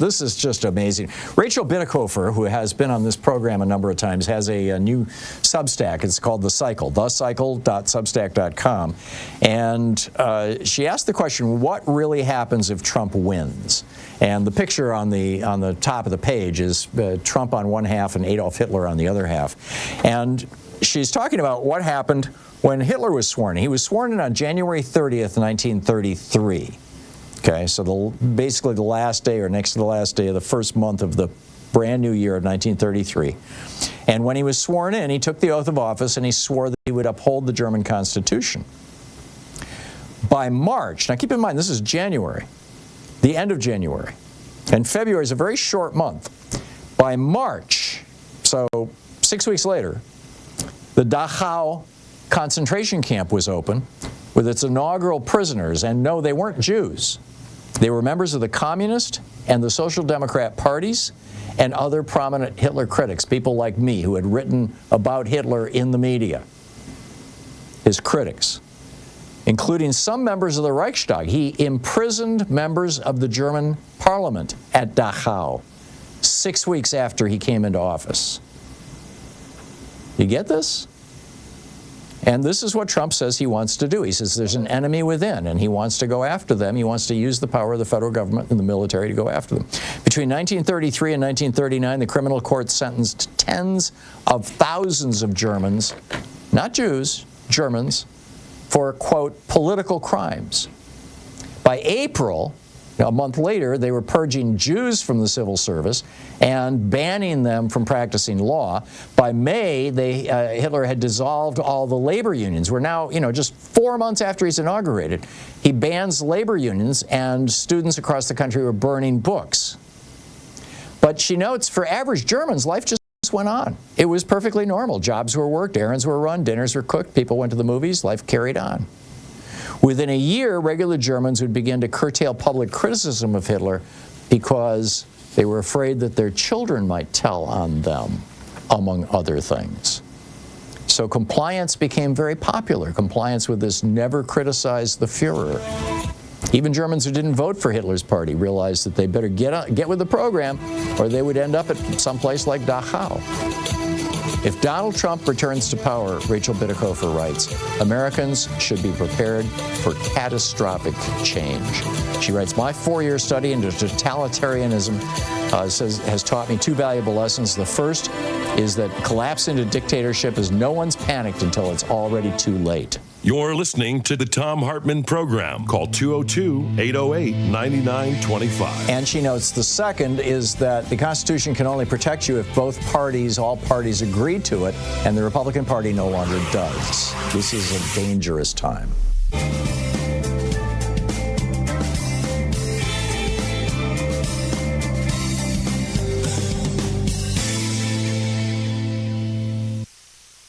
this is just amazing. Rachel Bittekofer, who has been on this program a number of times, has a new Substack. It's called The Cycle, thecycle.substack.com. And she asked the question, what really happens if Trump wins? And the picture on the top of the page is Trump on one half and Adolf Hitler on the other half. And she's talking about what happened when Hitler was sworn in. He was sworn in on January 30th, 1933. Okay, so basically the last day or next to the last day of the first month of the brand new year of 1933. And when he was sworn in, he took the oath of office and he swore that he would uphold the German Constitution. By March, now keep in mind this is January, the end of January, and February is a very short month. By March, so 6 weeks later, the Dachau concentration camp was open with its inaugural prisoners, and no, they weren't Jews. They were members of the Communist and the Social Democrat parties and other prominent Hitler critics, people like me who had written about Hitler in the media. His critics, including some members of the Reichstag. He imprisoned members of the German parliament at Dachau 6 weeks after he came into office. You get this? And this is what Trump says he wants to do. He says there's an enemy within, and he wants to go after them. He wants to use the power of the federal government and the military to go after them. Between 1933 and 1939, the criminal court sentenced tens of thousands of Germans, not Jews, Germans, for, quote, political crimes. By April, a month later, they were purging Jews from the civil service and banning them from practicing law. By May, Hitler had dissolved all the labor unions. We're now, just 4 months after he's inaugurated, he bans labor unions, and students across the country were burning books. But she notes, for average Germans, life just went on. It was perfectly normal. Jobs were worked, errands were run, dinners were cooked, people went to the movies, life carried on. Within a year, regular Germans would begin to curtail public criticism of Hitler because they were afraid that their children might tell on them, among other things. So compliance became very popular, compliance with this never criticize the Führer. Even Germans who didn't vote for Hitler's party realized that they better get with the program or they would end up at some place like Dachau. If Donald Trump returns to power, Rachel Bittekofer writes, Americans should be prepared for catastrophic change. She writes, my 4-year study into totalitarianism has taught me 2 valuable lessons. The first is that collapse into dictatorship is no one's panicked until it's already too late. You're listening to the Thom Hartmann Program. Call 202-808-9925. And she notes the second is that the Constitution can only protect you if both parties, all parties agree to it, and the Republican Party no longer does. This is a dangerous time.